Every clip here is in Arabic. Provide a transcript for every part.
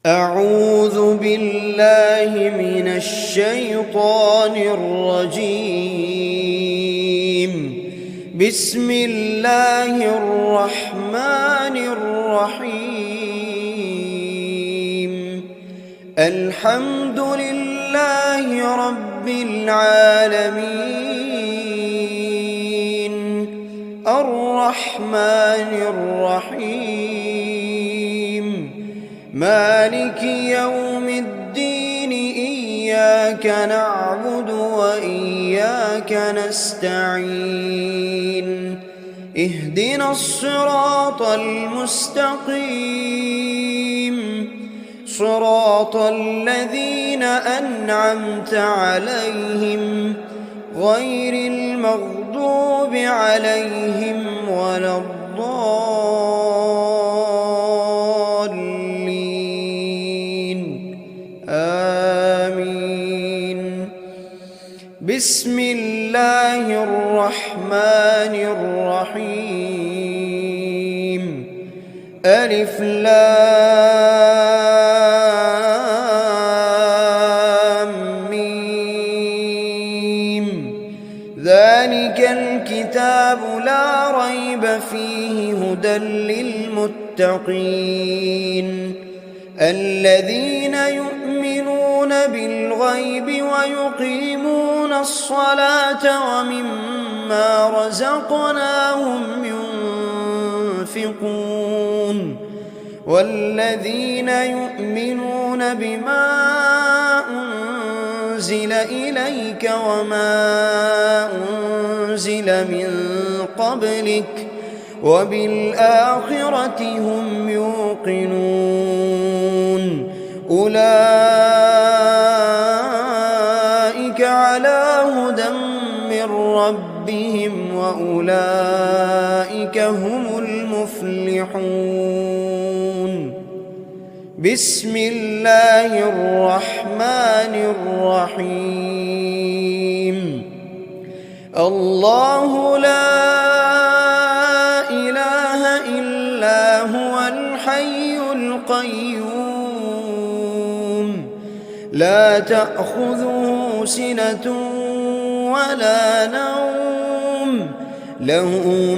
أعوذ بالله من الشيطان الرجيم. بسم الله الرحمن الرحيم. الحمد لله رب العالمين، الرحمن الرحيم، مالك يوم الدين. إياك نعبد وإياك نستعين. اهدنا الصراط المستقيم، صراط الذين أنعمت عليهم غير المغضوب عليهم ولا الضالين. آمين. بسم الله الرحمن الرحيم. ألف لام ميم. ذلك الكتاب لا ريب فيه هدى للمتقين، الذين يؤمنون بالغيب ويقيمون الصلاة ومما رزقناهم ينفقون، والذين يؤمنون بما أنزل إليك وما أنزل من قبلك وبالآخرة هم يوقنون. أولئك على هدى من ربهم وأولئك هم المفلحون. بسم الله الرحمن الرحيم. الله لا إله إلا هو الحي القيوم، لا تأخذه سنة ولا نوم، له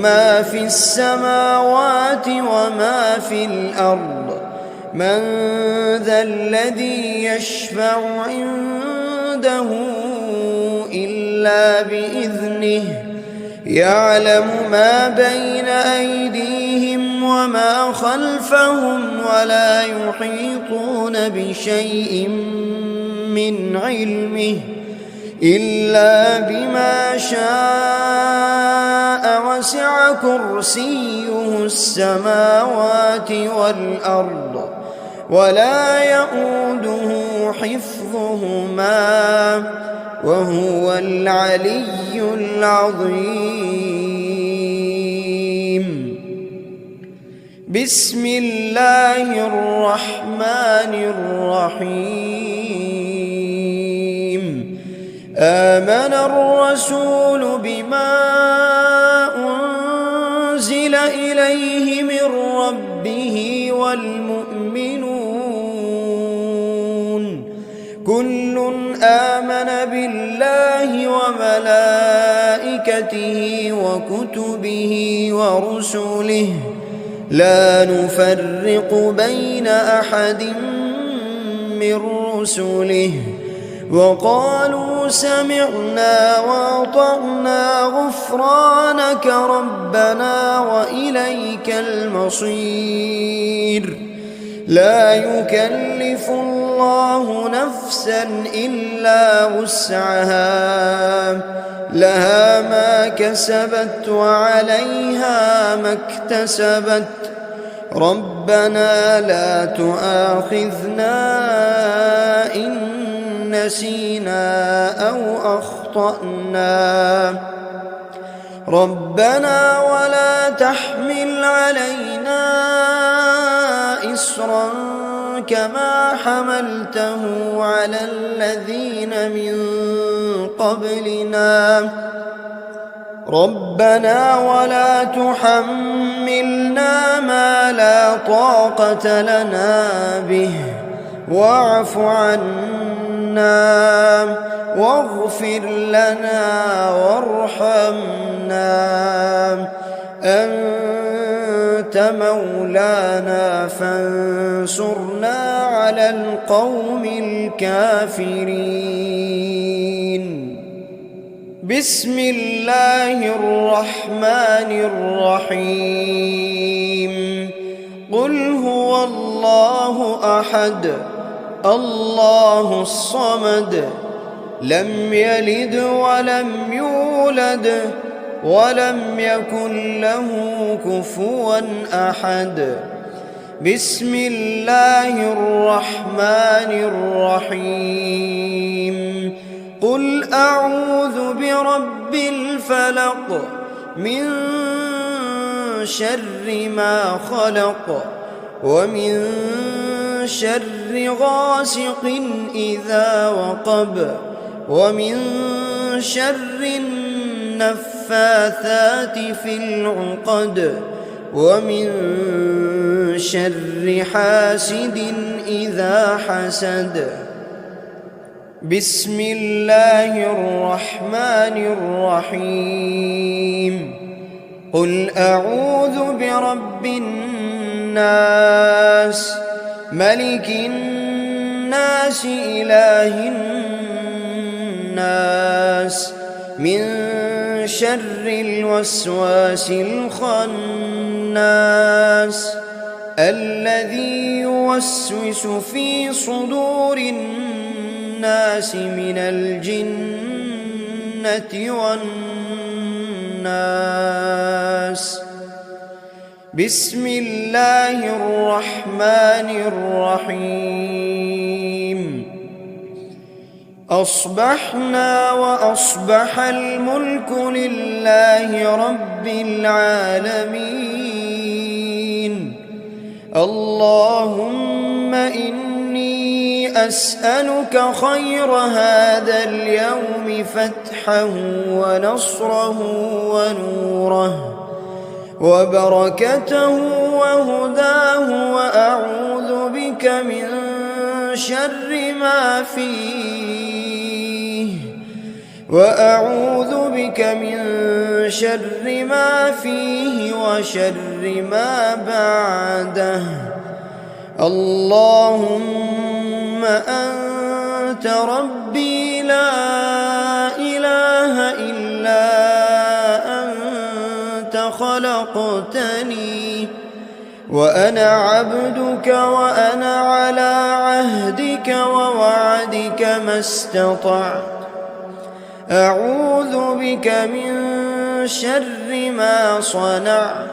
ما في السماوات وما في الأرض. من ذا الذي يشفع عنده إلا بإذنه، يعلم ما بين أيديهم وما خلفهم ولا يحيطون بشيء من علمه إلا بما شاء، وسع كرسيه السماوات والأرض ولا يؤوده حفظهما وهو العلي العظيم. بسم الله الرحمن الرحيم. آمن الرسول بما أنزل إليه من ربه والمؤمنون، كل آمن بالله وملائكته وكتبه ورسله، لا نفرق بين أحد من رسله، وقالوا سمعنا وأطعنا غفرانك ربنا وإليك المصير. لا يكلف الله نفسا إلا وسعها، لها ما كسبت وعليها ما اكتسبت. ربنا لا تؤاخذنا إن نسينا أو أخطأنا، ربنا ولا تحمل علينا إصرا كما حملته على الذين من قبلنا، ربنا ولا تحملنا ما لا طاقة لنا به واعف عنا واغفر لنا وارحمنا أنت مولانا فانصرنا على القوم الكافرين. بسم الله الرحمن الرحيم. قل هو الله أحد الله الصمد لم يلد ولم يولد ولم يكن له كفوا أحد. بسم الله الرحمن الرحيم. قل أعوذ برب الفلق من شر ما خلق ومن شر غاسق إذا وقب ومن شر النفاثات في العقد ومن شر حاسد إذا حسد. بسم الله الرحمن الرحيم. قل أعوذ برب الناس ملك الناس إله الناس من شر الوسواس الخناس الذي يوسوس في صدور الناس من الجنة والناس. بسم الله الرحمن الرحيم. أصبحنا وأصبح الملك لله رب العالمين. اللهم إني أسألك خير هذا اليوم فتحه ونصره ونوره وبركته وهداه وأعوذ بك من شر ما فيه وشر ما بعده. اللهم أنت ربي لا إله إلا أنت خلقتني وأنا عبدك وأنا على عهدك ووعدك ما استطعت. أعوذ بك من شر ما صنعت.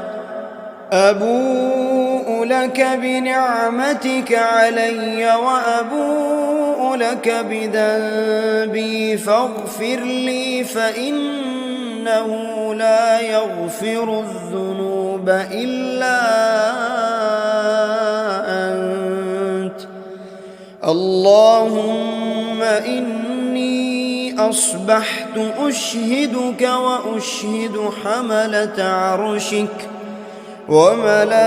أبوء لك بنعمتك علي وأبوء لك بذنبي فاغفر لي فإنه لا يغفر الذنوب إلا أنت. اللهم إني أصبحت أشهدك وأشهد حملة عرشك وملائكتك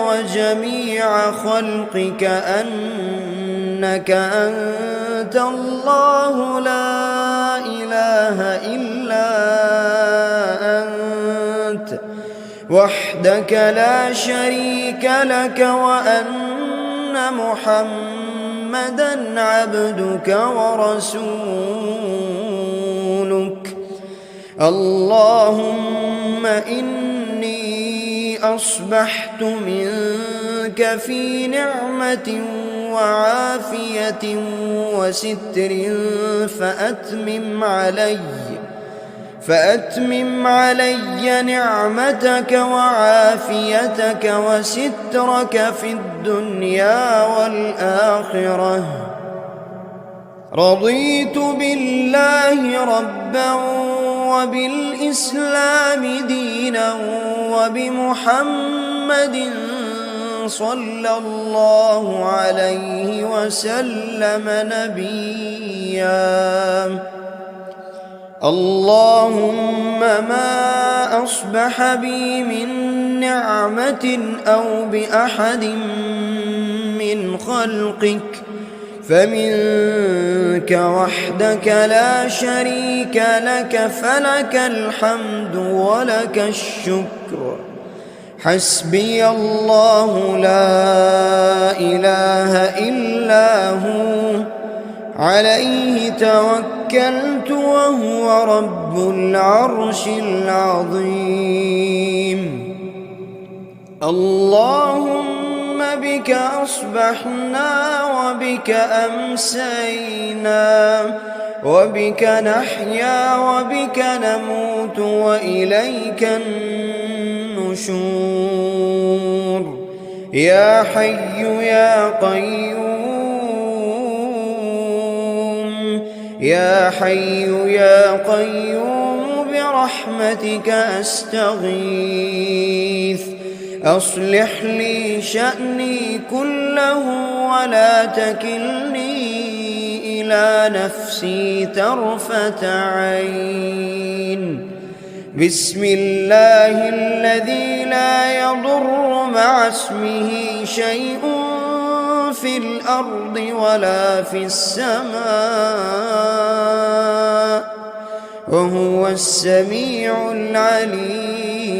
وجميع خلقك أنك أنت الله لا إله إلا أنت وحدك لا شريك لك وأن محمدًا عبدك ورسولك. اللهم إني أصبحت منك في نعمة وعافية وستر فأتمم علي نعمتك وعافيتك وسترك في الدنيا والآخرة. رضيت بالله ربا وبالإسلام دينا وبمحمد صلى الله عليه وسلم نبيا. اللهم ما أصبح بي من نعمة أو بأحد من خلقك فمنك وحدك لا شريك لك، فلك الحمد ولك الشكر. حسبي الله لا إله إلا هو، عليه توكلت وهو رب العرش العظيم. اللهم بك أصبحنا وبك أمسينا، وبك نحيا وبك نموت وإليك النشور. يا حي يا قيوم، يا حي يا قيوم برحمتك أستغيث. أصلح لي شأني كله ولا تكلني إلى نفسي طرفة عين. بسم الله الذي لا يضر مع اسمه شيء في الأرض ولا في السماء، وهو السميع العليم.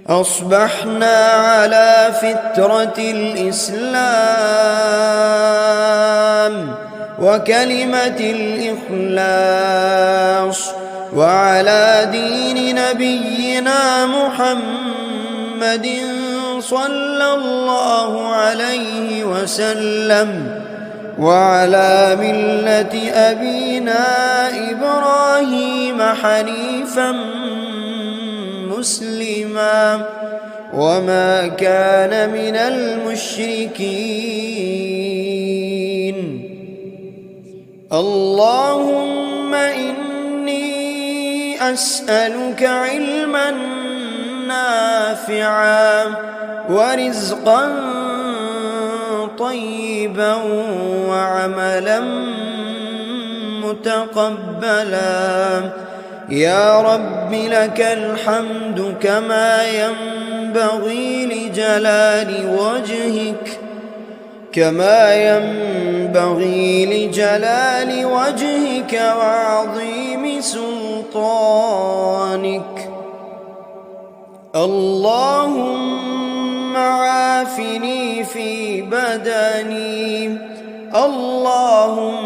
أصبحنا على فطرة الإسلام وكلمة الإخلاص، وعلى دين نبينا محمد صلى الله عليه وسلم، وعلى ملة أبينا إبراهيم حنيفا مسلما وما كان من المشركين. اللهم إني أسألك علما نافعا ورزقا طيبا وعملا متقبلا. يا رب لك الحمد كما ينبغي لجلال وجهك وعظيم سلطانك. اللهم عافني في بدني، اللهم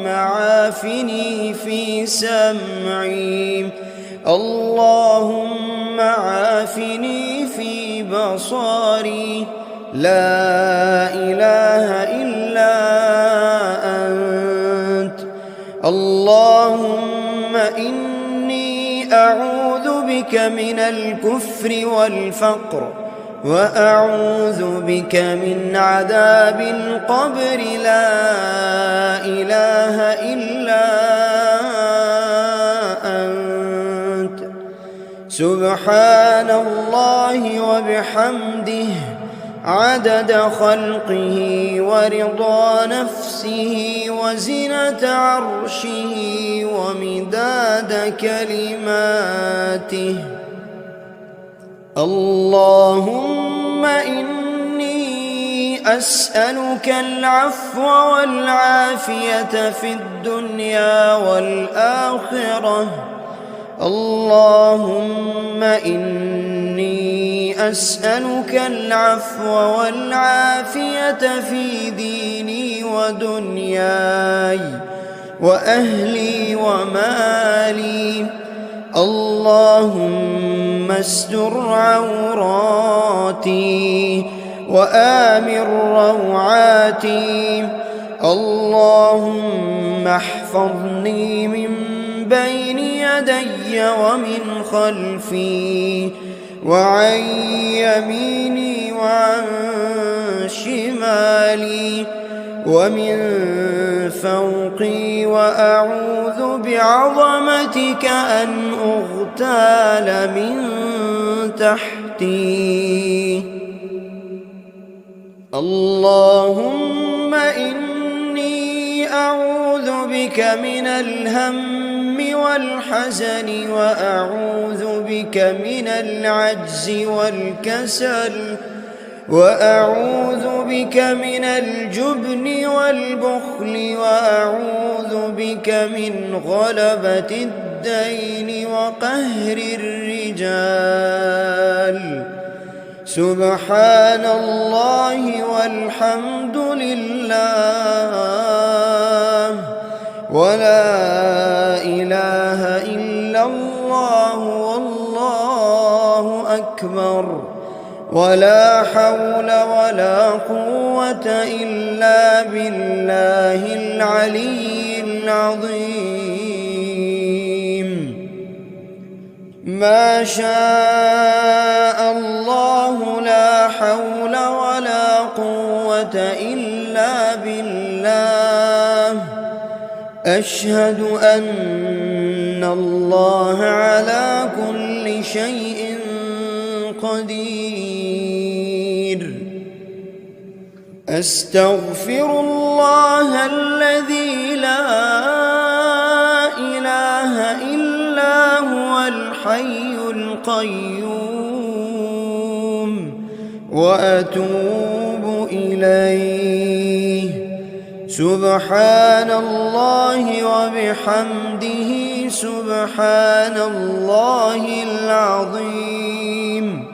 عافني في سمعي، اللهم عافني في بصري. لا إله إلا أنت. اللهم إني أعوذ بك من الكفر والفقر، وأعوذ بك من عذاب القبر. لا إله إلا أنت. سبحان الله وبحمده عدد خلقه ورضا نفسه وزنة عرشه ومداد كلماته. اللهم إني أسألك العفو والعافية في الدنيا والآخرة. اللهم إني أسألك العفو والعافية في ديني ودنياي وأهلي ومالي. اللهم استر عوراتي وآمن روعاتي. اللهم احفظني من بين يدي ومن خلفي وعن يميني وعن شمالي ومن فوقي، وأعوذ بعظمتك أن أغتال من تحتي. اللهم إني أعوذ بك من الهم والحزن، وأعوذ بك من العجز والكسل، وأعوذ بك من الجبن والبخل وأعوذ بك من غلبة الدين وقهر الرجال. سبحان الله والحمد لله ولا إله إلا الله والله أكبر ولا حول ولا قوة إلا بالله العلي العظيم. ما شاء الله لا حول ولا قوة إلا بالله. أشهد أن الله على كل شيء قدير. أستغفر الله الذي لا إله إلا هو الحي القيوم وأتوب إليه. سبحان الله وبحمده سبحان الله العظيم.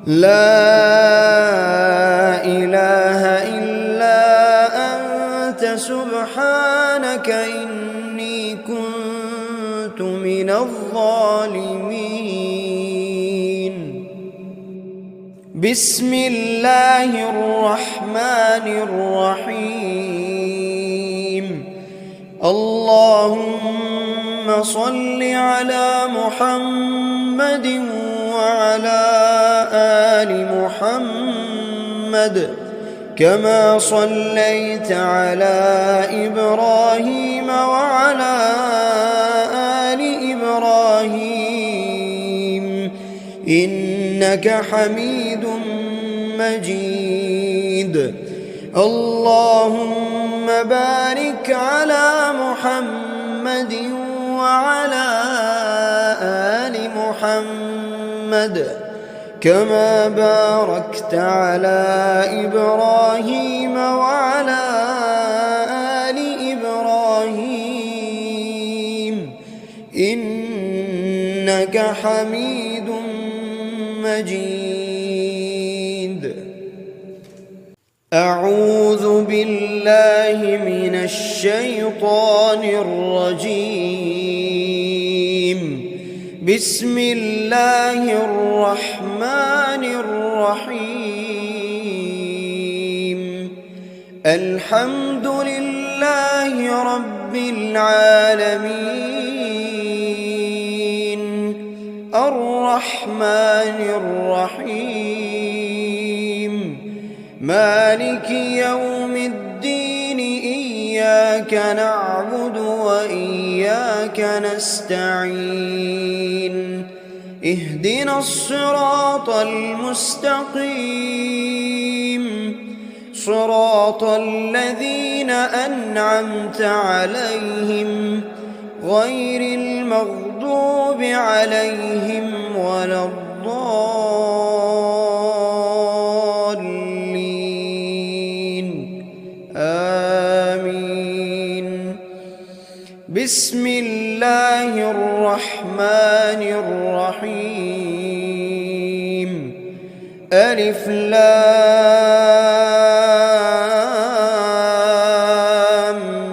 لا إله إلا أنت سبحانك إني كنت من الظالمين. بسم الله الرحمن الرحيم. اللهم صل على محمد وعلى آل محمد كما صليت على إبراهيم وعلى آل إبراهيم إنك حميد مجيد. اللهم بارك على محمد وعلى آل محمد كما باركت على إبراهيم وعلى آل إبراهيم إنك حميد مجيد. أعوذ بالله من الشيطان الرجيم. بسم الله الرحمن الرحيم. الحمد لله رب العالمين الرحمن الرحيم مالك يوم الدين. إياك نعبد وإياك نستعين. اهدنا الصراط المستقيم صراط الذين أنعمت عليهم غير المغضوب عليهم ولا الضالين. آمين. بسم الله الرحمن الرحيم. ألف لام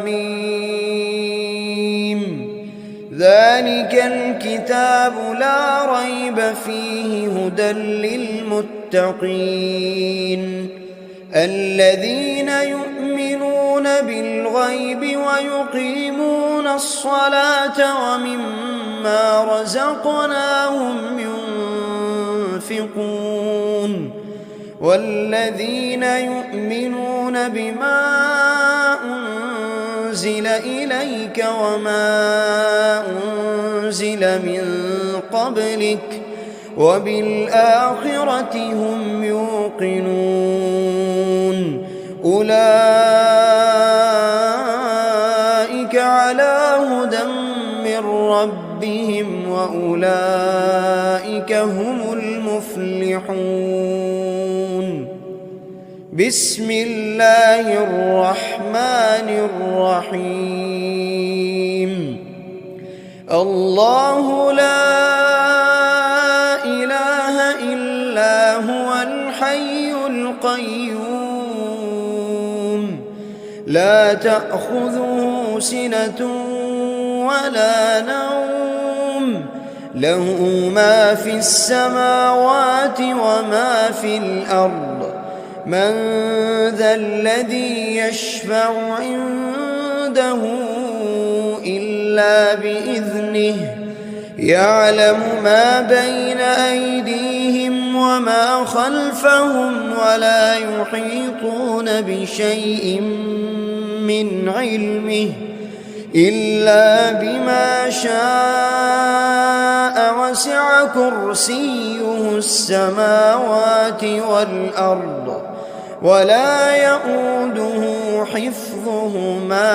ميم. ذلك الكتاب لا ريب فيه هدى للمتقين الذين يؤمنون بالغيب ويقيمون الصلاة ومما رزقناهم ينفقون والذين يؤمنون بما أنزل إليك وما أنزل من قبلك وبالآخرة هم يوقنون. أولئك على هدى من ربهم وأولئك هم المفلحون. بسم الله الرحمن الرحيم الله لا إله إلا هو الحي القيوم لا تأخذه سنة ولا نوم له ما في السماوات وما في الأرض من ذا الذي يشفع عنده إلا بإذنه يعلم ما بين أيديهم وما خلفهم ولا يحيطون بشيء من علمه إلا بما شاء وسع كرسيه السماوات والأرض ولا يؤوده حفظهما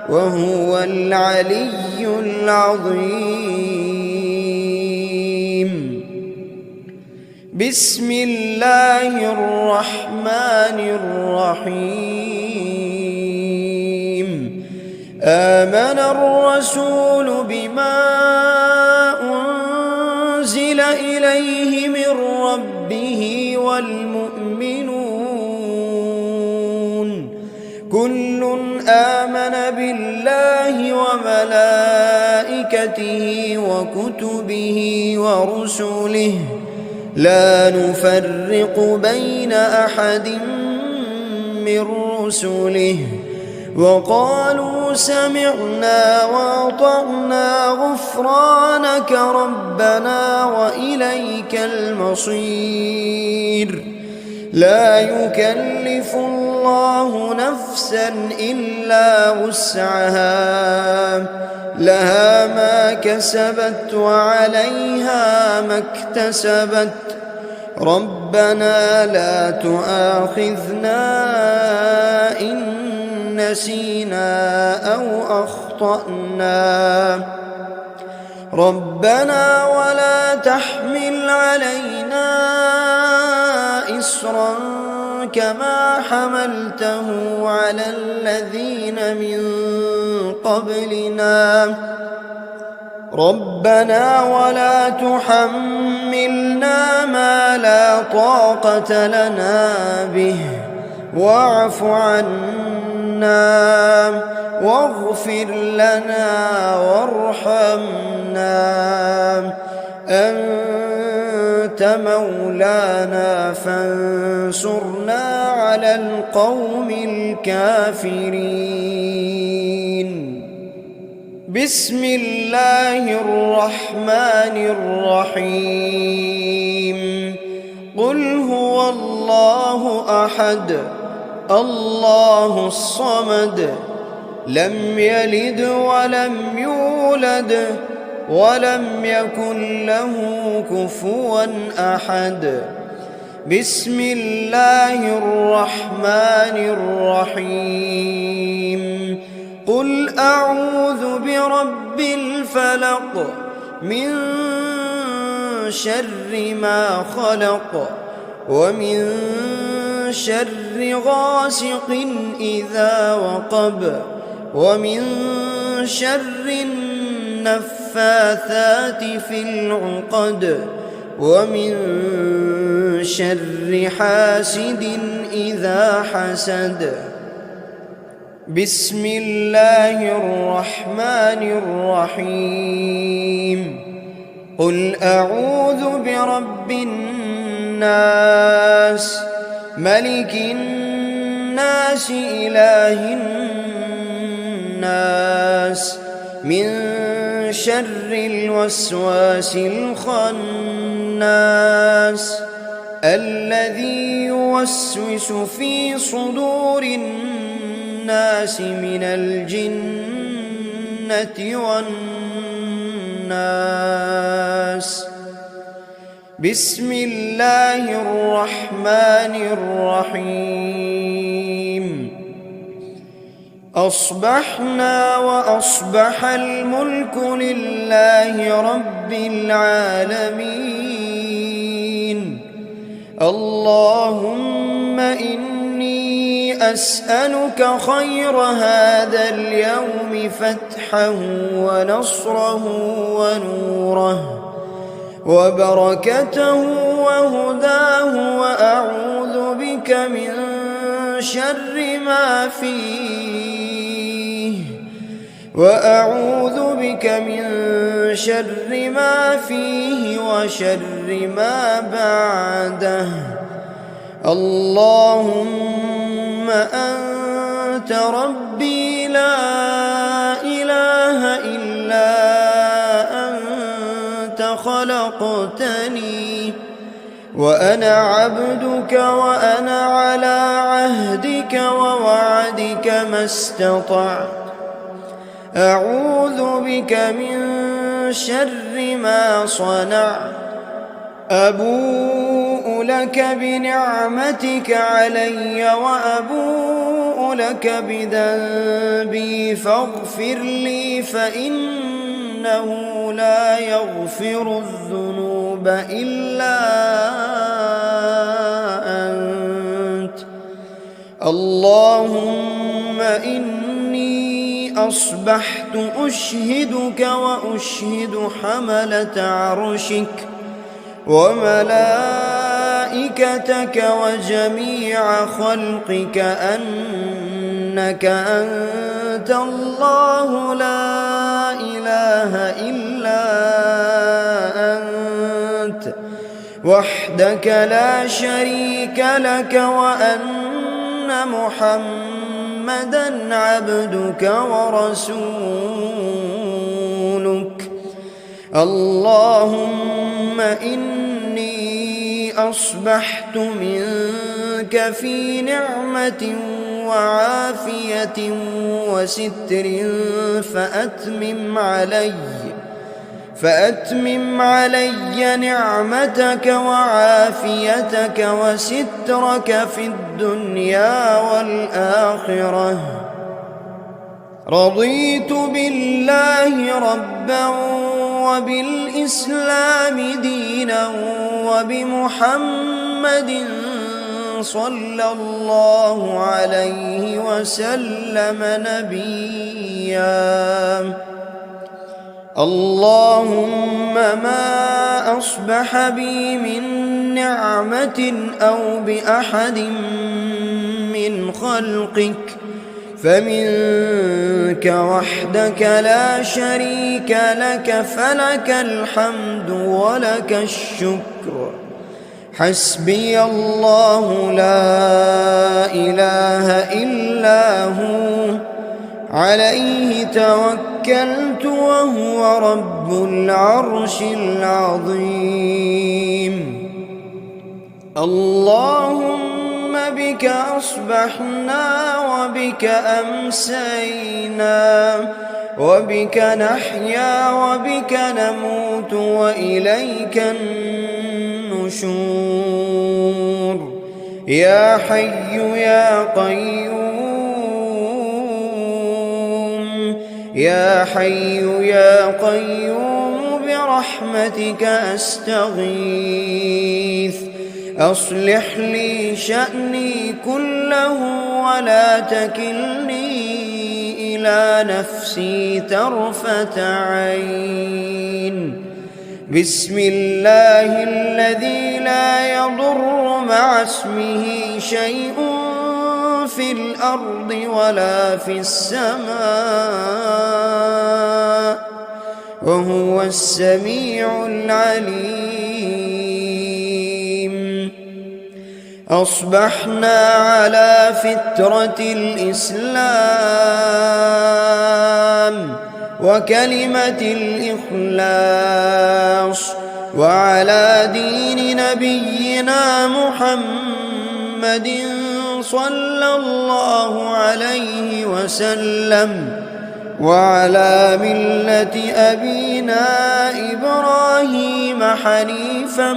وهو العلي العظيم بسم الله الرحمن الرحيم آمن الرسول بما أنزل إليه من ربه والمؤمنون كل آمن بالله وملائكته وكتبه ورسله لا نفرق بين أحد من رسله وقالوا سمعنا وأطعنا غفرانك ربنا وإليك المصير لا يكلف الله نفسا إلا وسعها لها ما كسبت وعليها ما اكتسبت ربنا لا تؤاخذنا إن نسينا أو أخطأنا ربنا ولا تحمل علينا إصرا كما حملته على الذين من قبلنا ربنا ولا تحملنا ما لا طاقة لنا به واعف عنا واغفر لنا وارحمنا أنت مولانا فانصرنا على القوم الكافرين بسم الله الرحمن الرحيم قل هو الله أحد الله الصمد لم يلد ولم يولد ولم يكن له كفوا أحد بسم الله الرحمن الرحيم قل أعوذ برب الفلق من شر ما خلق ومن شر غاسق إذا وقب ومن شر النفاثات في العقد ومن شر حاسد إذا حسد بسم الله الرحمن الرحيم قل أعوذ برب الناس ملك الناس إله الناس من شر الوسواس الخناس الذي يوسوس في صدور الناس من الجنة والناس بسم الله الرحمن الرحيم أصبحنا وأصبح الملك لله رب العالمين اللهم إني أسألك خير هذا اليوم فتحه ونصره ونوره وبركته وهداه، وأعوذ بك من شر ما فيه وشر ما بعده. اللهم أنت ربي لا إله إلا أنت خلقتني وأنا عبدك وأنا على عهدك ووعدك ما استطعت. أعوذ بك من شر ما صنعت. أبوء لك بنعمتك علي وأبوء لك بذنبي فاغفر لي، فإنه لا يغفر الذنوب إلا أنت. اللهم إني أصبحت أشهدك وأشهد حملة عرشك وملائكتك وجميع خلقك أنك أنت الله لا إله إلا أنت وحدك لا شريك لك، وأن محمدًا عبدك ورسولك. اللهم إني أصبحت منك في نعمة وعافية وستر فأتمم علي نعمتك وعافيتك وسترك في الدنيا والآخرة. رضيت بالله ربا وبالإسلام دينا وبمحمد صلى الله عليه وسلم نبيا. اللهم ما أصبح بي من نعمة أو بأحد من خلقك فمنك وحدك لا شريك لك، فلك الحمد ولك الشكر. حسبي الله لا إله إلا هو عليه توكلت وهو رب العرش العظيم. اللهم بك أصبحنا وبك أمسينا وبك نحيا وبك نموت وإليك النشور. يا حي يا قيوم، يا حي يا قيوم برحمتك أستغيث. أصلح لي شأني كله ولا تكلني إلى نفسي طرفة عين. بسم الله الذي لا يضر مع اسمه شيء في الأرض ولا في السماء وهو السميع العليم. أصبحنا على فطرة الإسلام وكلمة الإخلاص وعلى دين نبينا محمد صلى الله عليه وسلم وعلى ملة أبينا إبراهيم حنيفا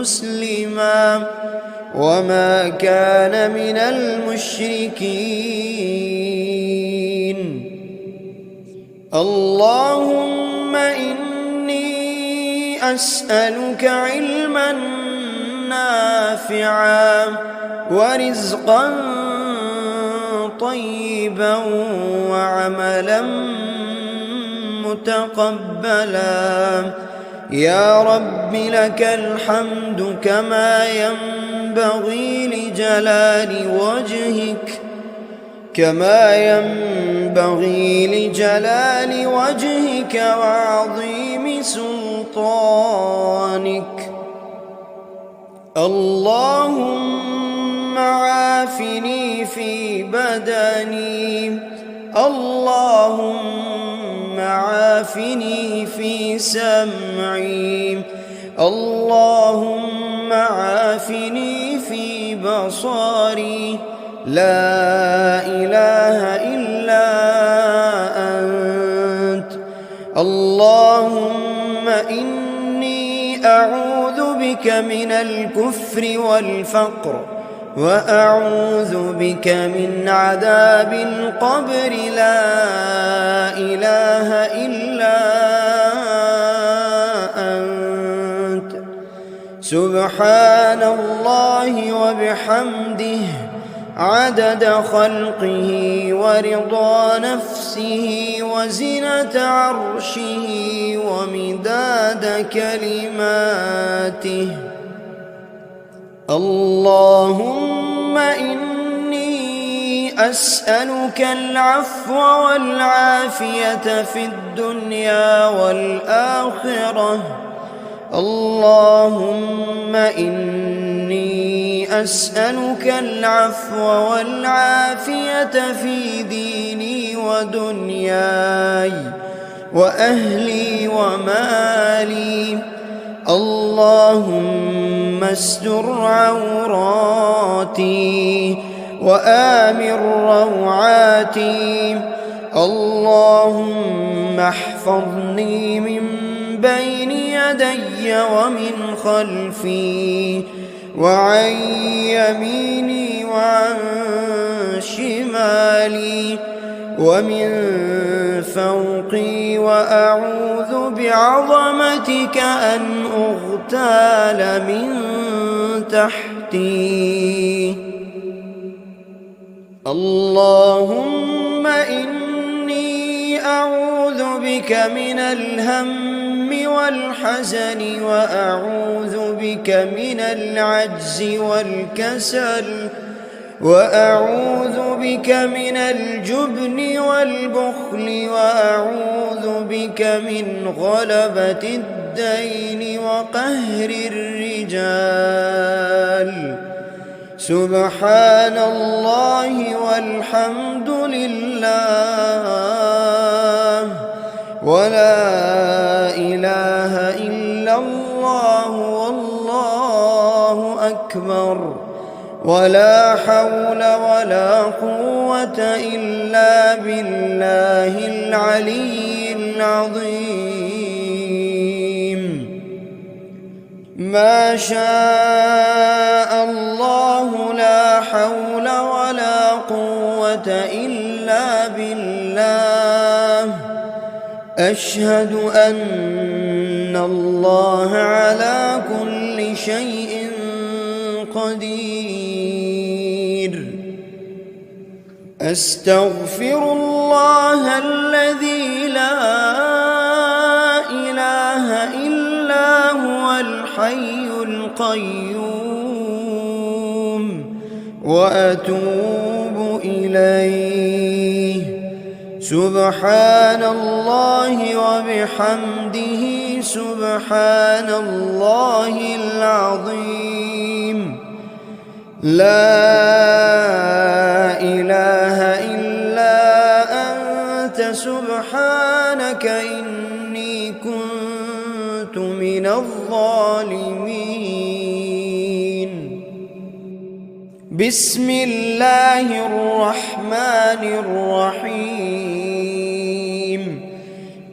مسلما وما كان من المشركين. اللهم إني أسألك علما نافعا نافعا ورزقا طيبا وعملا متقبلا. يا رب لك الحمد كما ينبغي لجلال وجهك وعظيم سلطانك. اللهم عافني في بدني، اللهم عافني في سمعي، اللهم عافني في بصري. لا إله إلا أنت. اللهم إني أعوذ بك من الكفر والفقر، وأعوذ بك من عذاب القبر. لا إله إلا أنت. سبحان الله وبحمده عدد خلقه ورضا نفسه وزنة عرشه ومداد كلماته. اللهم إني أسألك العفو والعافية في الدنيا والآخرة. اللهم إني أسألك العفو والعافية في ديني ودنياي وأهلي ومالي. اللهم استر عوراتي وآمن روعاتي. اللهم احفظني من بين يدي ومن خلفي وعن يميني وعن شمالي ومن فوقي، وأعوذ بعظمتك أن أغتال من تحتي. اللهم إني أعوذ بك من الهم والحزن، وأعوذ بك من العجز والكسل، وأعوذ بك من الجبن والبخل، وأعوذ بك من غلبة الدين وقهر الرجال. سبحان الله والحمد لله ولا إله إلا الله والله أكبر، ولا حول ولا قوة إلا بالله العلي العظيم. ما شاء الله لا حول ولا قوة إلا بالله. أشهد أن الله على كل شيء قدير. أستغفر الله الذي لا إله إلا هو الحي القيوم، وأتوب إليه. سبحان الله وبحمده سبحان الله العظيم. لا إله إلا أنت سبحانك إني كنت من الظالمين. بسم الله الرحمن الرحيم.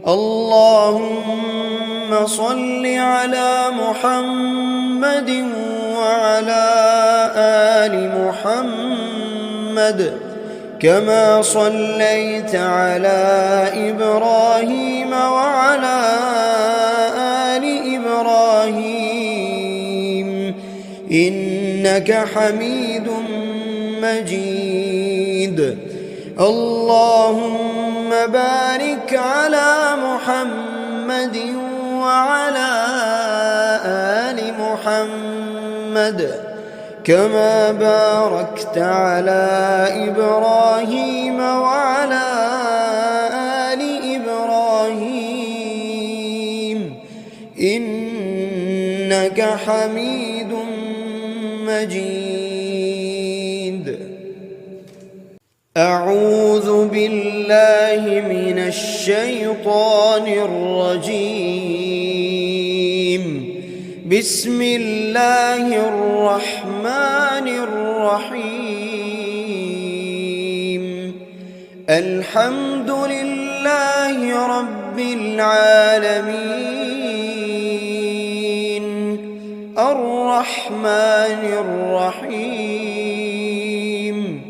اللهم صل على محمد وعلى آل محمد كما صليت على إبراهيم وعلى آل إبراهيم إنك حميد مجيد. اللهم بارك على محمد وعلى آل محمد كما باركت على إبراهيم وعلى آل إبراهيم إنك حميد مجيد. أعوذ بالله من الشيطان الرجيم. بسم الله الرحمن الرحيم. الحمد لله رب العالمين الرحمن الرحيم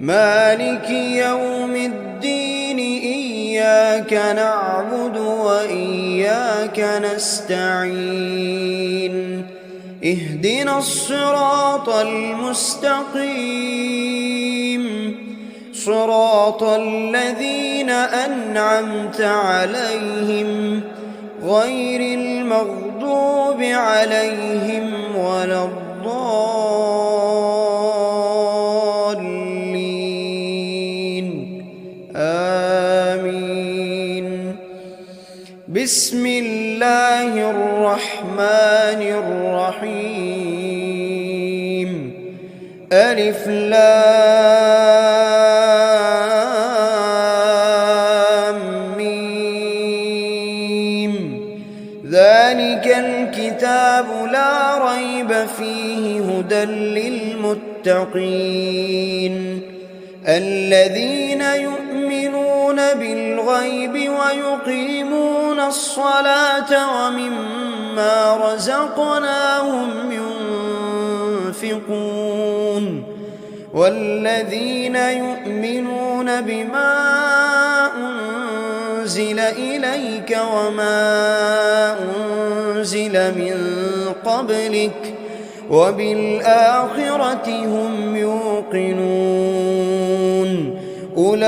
مالك يوم الدين إياك نعبد وإياك نستعين اهدنا الصراط المستقيم صراط الذين أنعمت عليهم غير المغضوب عليهم ولا الضالين آمين. بسم الله الرحمن الرحيم. ألف لام ميم. ذلك الكتاب لا ريب فيه هدى للمتقين الذين يؤمنون بالغيب ويقيمون الصلاة ومما رزقناهم ينفقون والذين يؤمنون بما أنزل إليك وما أنزل من قبلك وبالآخرة هم يوقنون أولئك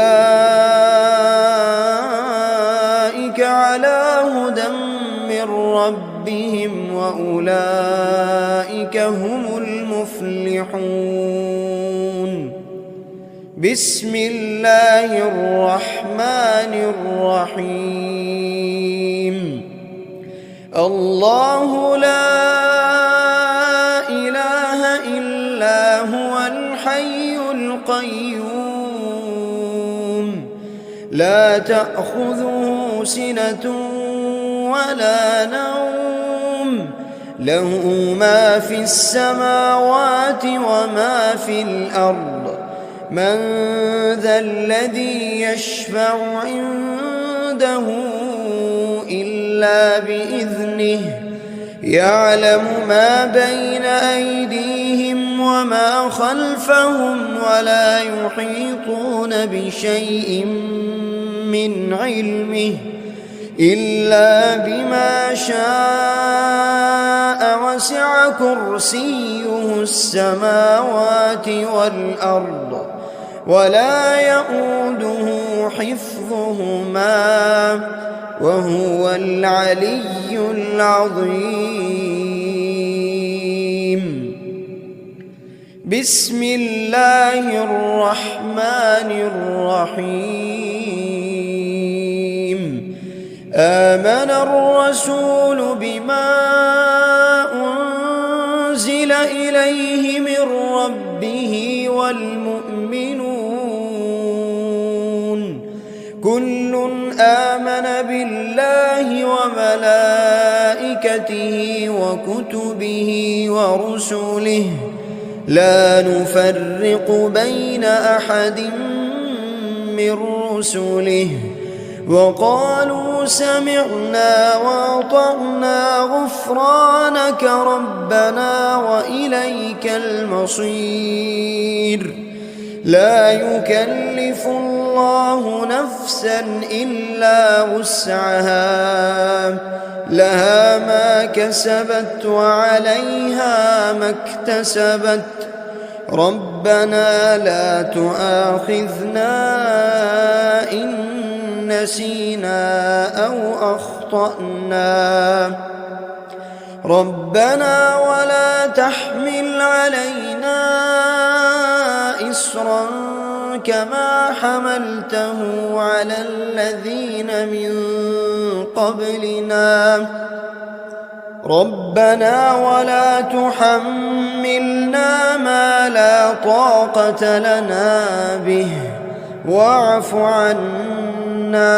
على هدى من ربهم وأولئك هم المفلحون. بسم الله الرحمن الرحيم. الله لا إله إلا هو الحي القيوم لا تأخذه سنة ولا نوم له ما في السماوات وما في الأرض من ذا الذي يشفع عنده إلا بإذنه يعلم ما بين أيديهم وما خلفهم ولا يحيطون بشيء من علمه إلا بما شاء وسع كرسيه السماوات والأرض ولا يؤوده حفظهما وهو العلي العظيم. بسم الله الرحمن الرحيم. آمن الرسول بما أنزل إليه من ربه والمؤمنون كل آمن بالله وملائكته وكتبه ورسله لا نفرق بين أحد من رسله وقالوا سمعنا وأطعنا غفرانك ربنا وإليك المصير. لا يكلف الله نفسا إلا وسعها، لها ما كسبت وعليها ما اكتسبت. ربنا لا تؤاخذنا إن نسينا أو أخطأنا. ربنا ولا تحمل علينا إصرا كما حملته على الذين من قبلنا. ربنا ولا تحملنا ما لا طاقة لنا به، واعف عنا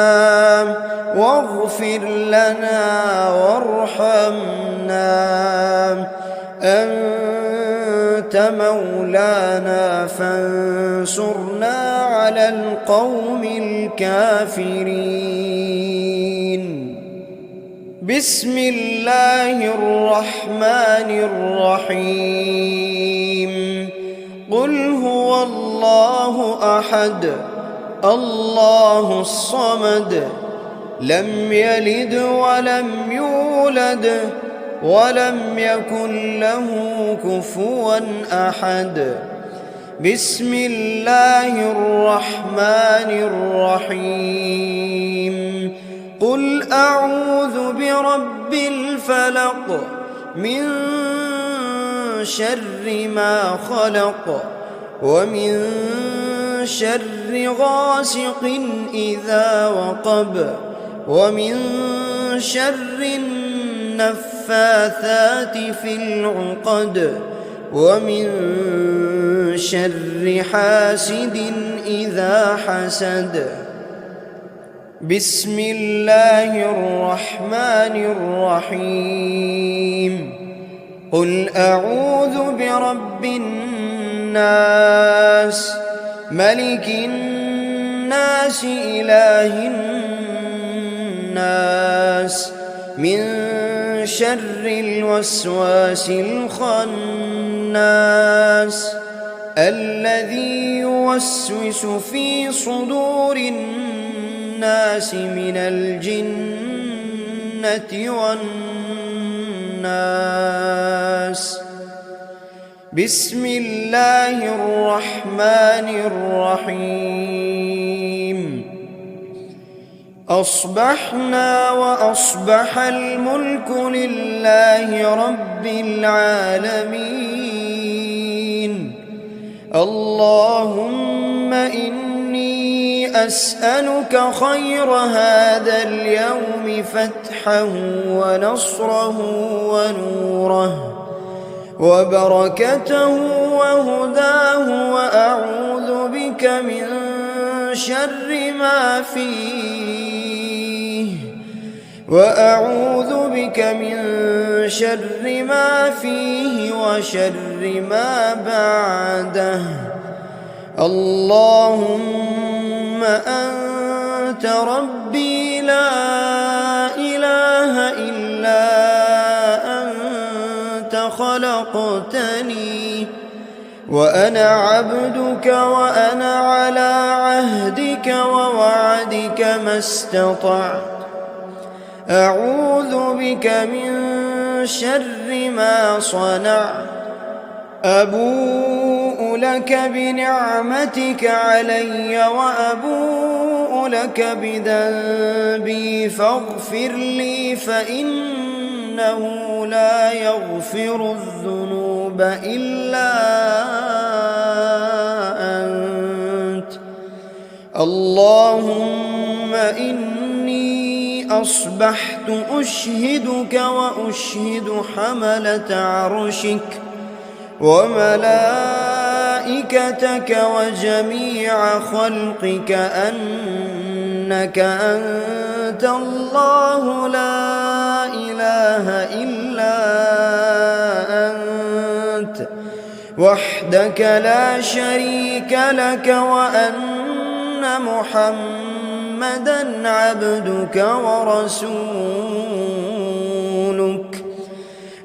واغفر لنا وارحمنا، أنت مولانا فانصرنا على القوم الكافرين. بسم الله الرحمن الرحيم. قل هو الله أحد الله الصمد، لم يلد ولم يولد ولم يكن له كفوا أحد. بسم الله الرحمن الرحيم. قل أعوذ برب الفلق من شر ما خلق، ومن شر غاسق إذا وقب، ومن شر النفاثات في العقد، ومن شر حاسد إذا حسد. بسم الله الرحمن الرحيم. قل أعوذ برب الناس ملك الناس إله الناس من شر الوسواس الخناس الذي يوسوس في صدور الناس من الجنة والناس. بسم الله الرحمن الرحيم. أصبحنا وأصبح الملك لله رب العالمين. اللهم إني أسألك خير هذا اليوم فتحه ونصره ونوره وبركته وهداه، وأعوذ بك من شر ما فيه، وأعوذ بك من شر ما فيه وشر ما بعده. اللهم أنت ربي لا إله إلا أنت، خلقتني وأنا عبدك وأنا على عهدك ووعدك ما استطعت. أعوذ بك من شر ما صنعت. أبوء لك بنعمتك علي وأبوء لك بذنبي فاغفر لي، فإنه لا يغفر الذنوب إلا أنت. اللهم إني أصبحت أشهدك وأشهد حملة عرشك وملائكتك وجميع خلقك أنك أنت الله لا إله إلا أنت وحدك لا شريك لك، وأن محمدًا عبدك ورسولك.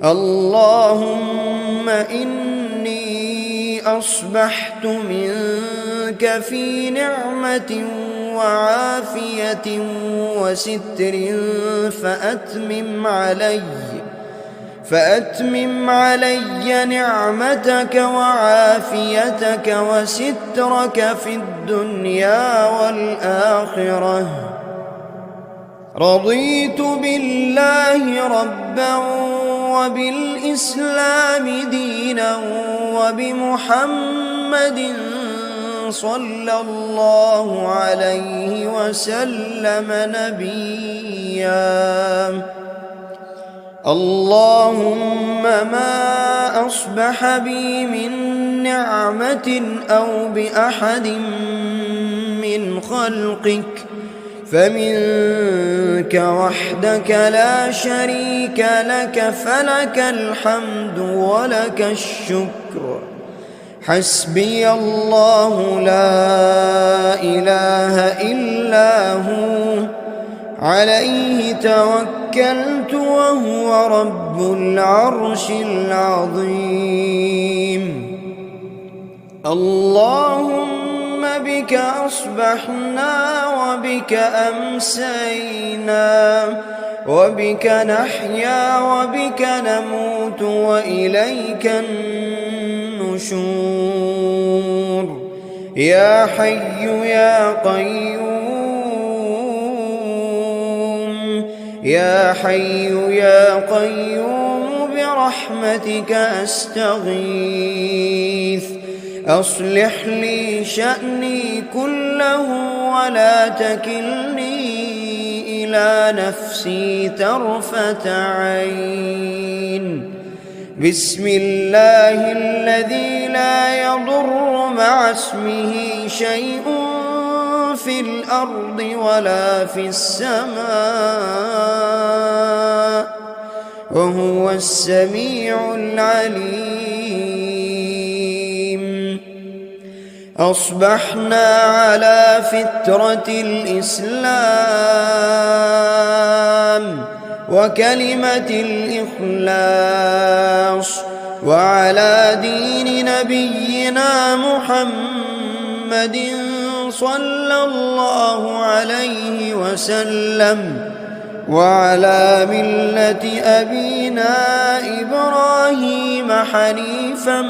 اللهم إني أصبحت منك في نعمة وعافية وستر فأتمم علي نعمتك وعافيتك وسترك في الدنيا والآخرة. رضيت بالله ربا وبالإسلام دينا وبمحمد صلى الله عليه وسلم نبيا. اللهم ما أصبح بي من نعمة أو بأحد من خلقك فمنك وحدك لا شريك لك، فلك الحمد ولك الشكر. حسبي الله لا إله إلا هو، عليه توكلت وهو رب العرش العظيم. اللهم بك أصبحنا وبك أمسينا وبك نحيا وبك نموت وإليك النشور. يا حي يا قيوم، يا حي يا قيوم برحمتك أستغيث. أصلح لي شأني كله ولا تكلني إلى نفسي طرفة عين. بسم الله الذي لا يضر مع اسمه شيء في الأرض ولا في السماء وهو السميع العليم. أصبحنا على فطرة الإسلام وكلمة الإخلاص وعلى دين نبينا محمد صلى الله عليه وسلم وعلى ملة أبينا إبراهيم حنيفا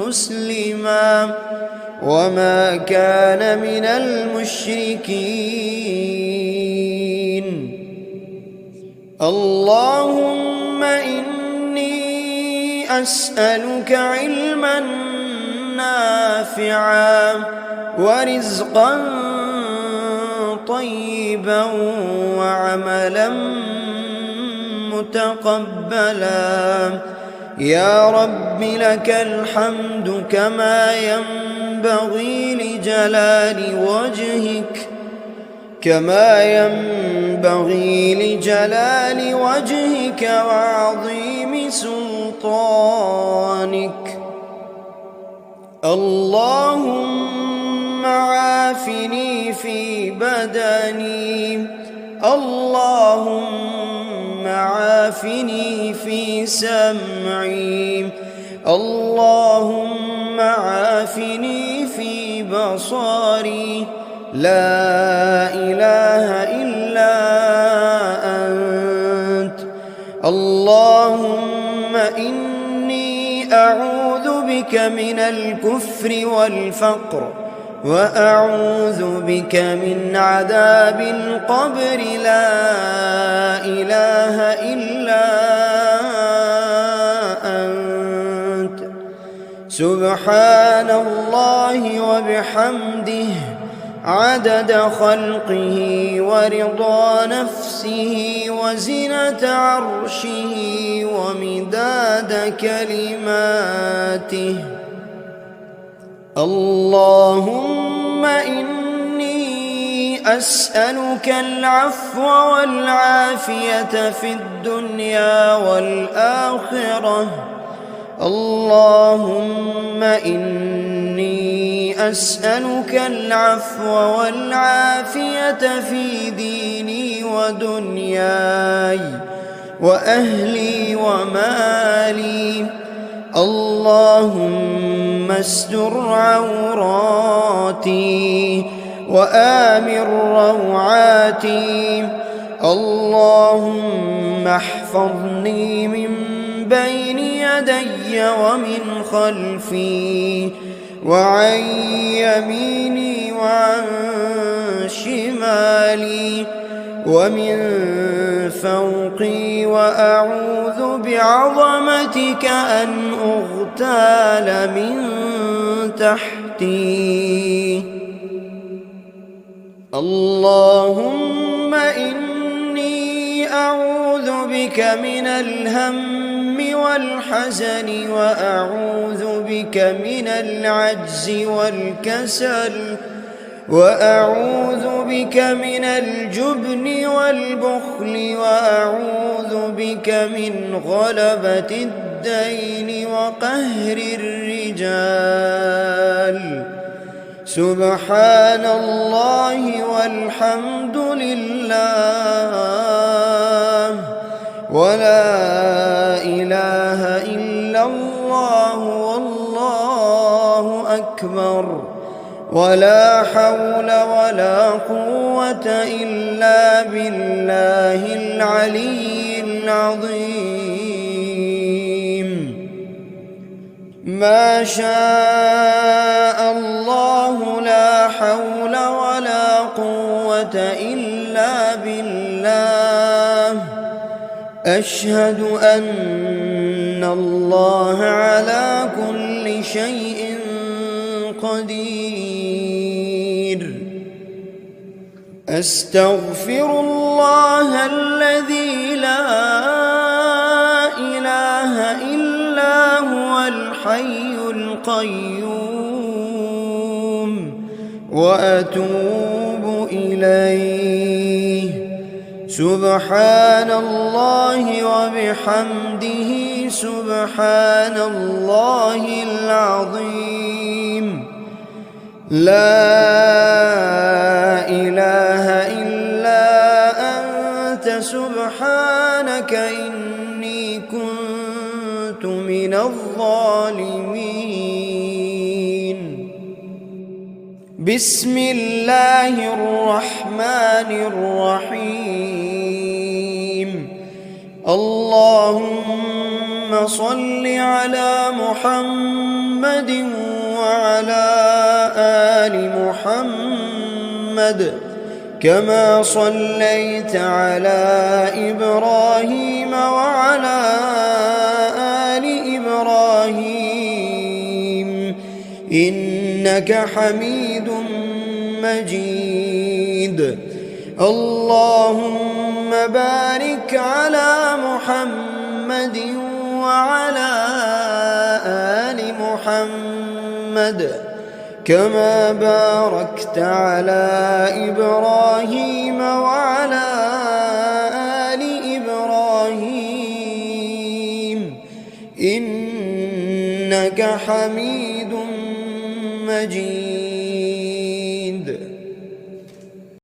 مسلما وما كان من المشركين. اللهم إني أسألك علما نافعا ورزقا طيبا وعملا متقبلا. يا رب لك الحمد كما ينبغي لجلال وجهك وعظيم سلطانك. اللهم عافني في بدني، اللهم عافني في سمعي، اللهم عافني في بصري. لا إله إلا أنت. اللهم إني أعوذ بك من الكفر والفقر وأعوذ بك من عذاب القبر. لا إله إلا أنت. سبحان الله وبحمده عدد خلقه ورضا نفسه وزنة عرشه ومداد كلماته. اللهم إني أسألك العفو والعافية في الدنيا والآخرة. اللهم إني أسألك العفو والعافية في ديني ودنياي وأهلي ومالي. اللهم استر عوراتي وآمن روعاتي. اللهم احفظني من بين يدي ومن خلفي وعن يميني وعن شمالي ومن فوقي، وأعوذ بعظمتك أن أغتال من تحتي. اللهم إني أعوذ بك من الهم والحزن، وأعوذ بك من العجز والكسل، وأعوذ بك من الجبن والبخل، وأعوذ بك من غلبة الدين وقهر الرجال. سبحان الله والحمد لله ولا إله إلا الله والله أكبر، ولا حول ولا قوة إلا بالله العلي العظيم. ما شاء الله لا حول ولا قوة إلا بالله. أشهد أن الله على كل شيء قدير. أستغفر الله الذي لا إله إلا هو الحي القيوم، وأتوب إليه. سبحان الله وبحمده سبحان الله العظيم. لا إله إلا أنت سبحانك إني كنت من الظالمين. بسم الله الرحمن الرحيم. اللهم صل على محمد وعلى آل محمد كما صليت على إبراهيم وعلى آل إبراهيم إنك حميد مجيد. اللهم بارك على محمد وعلى آل محمد كما باركت على إبراهيم وعلى آل إبراهيم إنك حميد مجيد.